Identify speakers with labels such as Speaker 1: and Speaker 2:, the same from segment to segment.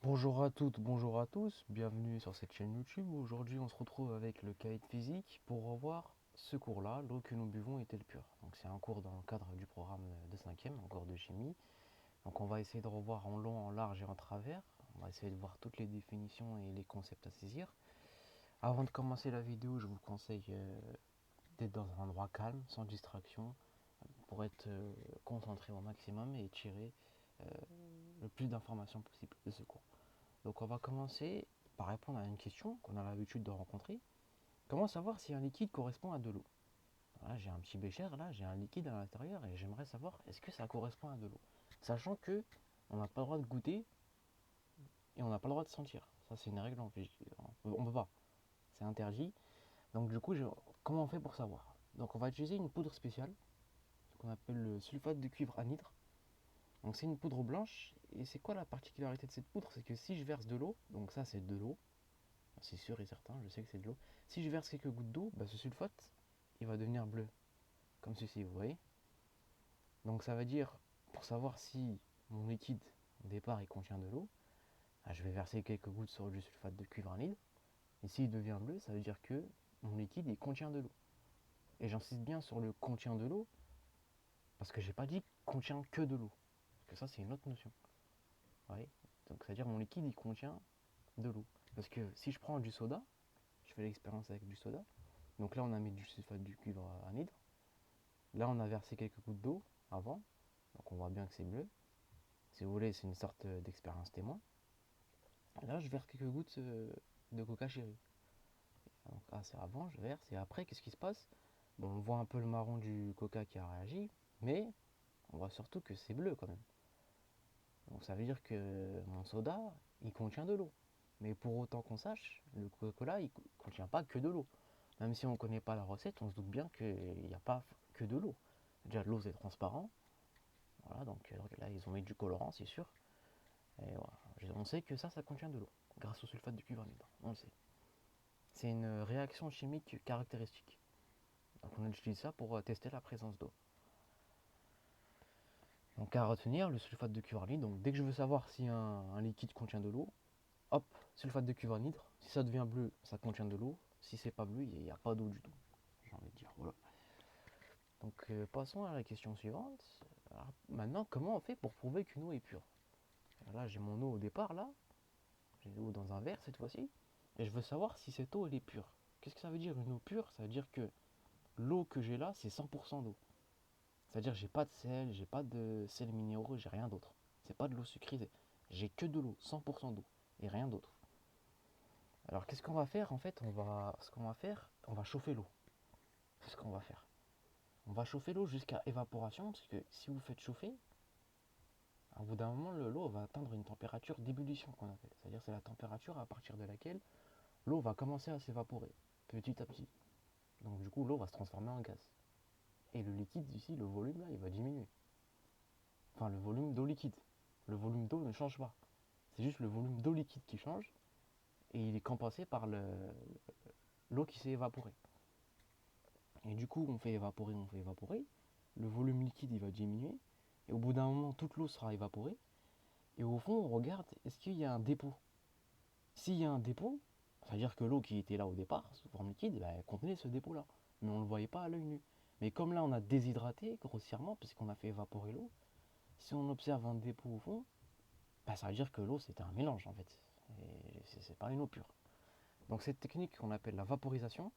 Speaker 1: Bonjour à toutes, bonjour à tous, bienvenue sur cette chaîne YouTube. Aujourd'hui on se retrouve avec le cahier de physique pour revoir ce cours-là, l'eau que nous buvons est-elle pure? Donc c'est un cours dans le cadre du programme de 5e, un cours de chimie. Donc on va essayer de revoir en long, en large et en travers. On va essayer de voir toutes les définitions et les concepts à saisir. Avant de commencer la vidéo, je vous conseille d'être dans un endroit calme, sans distraction, pour être concentré au maximum et tirer euh, le plus d'informations possible de ce cours. Donc on va commencer par répondre à une question qu'on a l'habitude de rencontrer. Comment savoir si un liquide correspond à de l'eau? Voilà, j'ai un petit bécher là, j'ai un liquide à l'intérieur et j'aimerais savoir est-ce que ça correspond à de l'eau. Sachant que on n'a pas le droit de goûter et on n'a pas le droit de sentir. Ça c'est une règle en physique. On peut pas. C'est interdit. Donc du coup, comment on fait pour savoir? Donc on va utiliser une poudre spéciale qu'on appelle le sulfate de cuivre anhydre. Donc c'est une poudre blanche et c'est quoi la particularité de cette poudre? C'est que si je verse de l'eau, donc ça c'est de l'eau, c'est sûr et certain, je sais que c'est de l'eau. Si je verse quelques gouttes d'eau, bah, ce sulfate, il va devenir bleu, comme ceci, vous voyez. Donc ça veut dire, pour savoir si mon liquide, au départ, il contient de l'eau, bah, je vais verser quelques gouttes sur du sulfate de cuivre anhydre, et s'il devient bleu, ça veut dire que mon liquide, il contient de l'eau. Et j'insiste bien sur le contient de l'eau, parce que j'ai pas dit contient que de l'eau, parce que ça, c'est une autre notion. Vous voyez. Donc ça veut dire mon liquide, il contient de l'eau. Parce que si je prends du soda, je fais l'expérience avec du soda, donc là on a mis du sulfate du cuivre anhydre. Là on a versé quelques gouttes d'eau avant, donc on voit bien que c'est bleu. Si vous voulez, c'est une sorte d'expérience témoin. Là je verse quelques gouttes de coca chéri. Donc ah, c'est avant, je verse, et après qu'est-ce qui se passe? Bon, on voit un peu le marron du coca qui a réagi, mais on voit surtout que c'est bleu quand même. Donc ça veut dire que mon soda, il contient de l'eau. Mais pour autant qu'on sache, le Coca-Cola, il ne contient pas que de l'eau. Même si on ne connaît pas la recette, on se doute bien qu'il n'y a pas que de l'eau. Déjà, l'eau, c'est transparent. Voilà, donc là, ils ont mis du colorant, c'est sûr. Et voilà, on sait que ça contient de l'eau, grâce au sulfate de cuivre anhydre. On le sait. C'est une réaction chimique caractéristique. Donc on utilise ça pour tester la présence d'eau. Donc à retenir, le sulfate de cuivre anhydre, donc dès que je veux savoir si un liquide contient de l'eau, hop, sulfate de cuivre anhydre. Si ça devient bleu, ça contient de l'eau. Si c'est pas bleu, il n'y a pas d'eau du tout. J'ai envie de dire, voilà. Donc passons à la question suivante. Alors, maintenant, comment on fait pour prouver qu'une eau est pure? Là, j'ai mon eau au départ, là. J'ai l'eau dans un verre cette fois-ci. Et je veux savoir si cette eau, elle est pure. Qu'est-ce que ça veut dire une eau pure? Ça veut dire que l'eau que j'ai là, c'est 100% d'eau. C'est-à-dire j'ai pas de sel, j'ai pas de sel minéraux, j'ai rien d'autre. C'est pas de l'eau sucrée, j'ai que de l'eau, 100% d'eau, et rien d'autre. Alors qu'est-ce qu'on va faire en fait? On va chauffer l'eau. C'est ce qu'on va faire. On va chauffer l'eau jusqu'à évaporation, parce que si vous faites chauffer, au bout d'un moment, l'eau va atteindre une température d'ébullition qu'on appelle. C'est-à-dire c'est la température à partir de laquelle l'eau va commencer à s'évaporer, petit à petit. Donc du coup, l'eau va se transformer en gaz. Et le liquide ici, le volume là, il va diminuer. Enfin, le volume d'eau liquide. Le volume d'eau ne change pas. C'est juste le volume d'eau liquide qui change, et il est compensé par l'eau qui s'est évaporée. Et du coup, on fait évaporer, le volume liquide il va diminuer, et au bout d'un moment, toute l'eau sera évaporée, et au fond, on regarde, est-ce qu'il y a un dépôt? S'il y a un dépôt, ça veut dire que l'eau qui était là au départ, sous forme liquide, bah, elle contenait ce dépôt-là, mais on ne le voyait pas à l'œil nu. Mais comme là, on a déshydraté grossièrement, puisqu'on a fait évaporer l'eau, si on observe un dépôt au fond, bah, ça veut dire que l'eau c'était un mélange en fait, et c'est pas une eau pure. Donc cette technique qu'on appelle la vaporisation,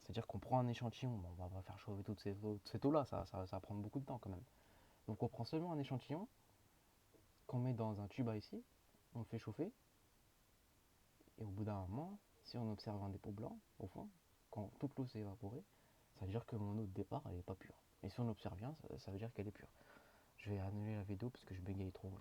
Speaker 1: c'est-à-dire qu'on prend un échantillon, bon, on va faire chauffer toute cette eau-là, ça va prendre beaucoup de temps quand même. Donc on prend seulement un échantillon qu'on met dans un tube à ici, on le fait chauffer, et au bout d'un moment, si on observe un dépôt blanc au fond, quand toute l'eau s'est évaporée, ça veut dire que mon eau de départ elle n'est pas pure. Et si on observe bien, ça veut dire qu'elle est pure. Je vais annuler la vidéo parce que je bégaye trop là.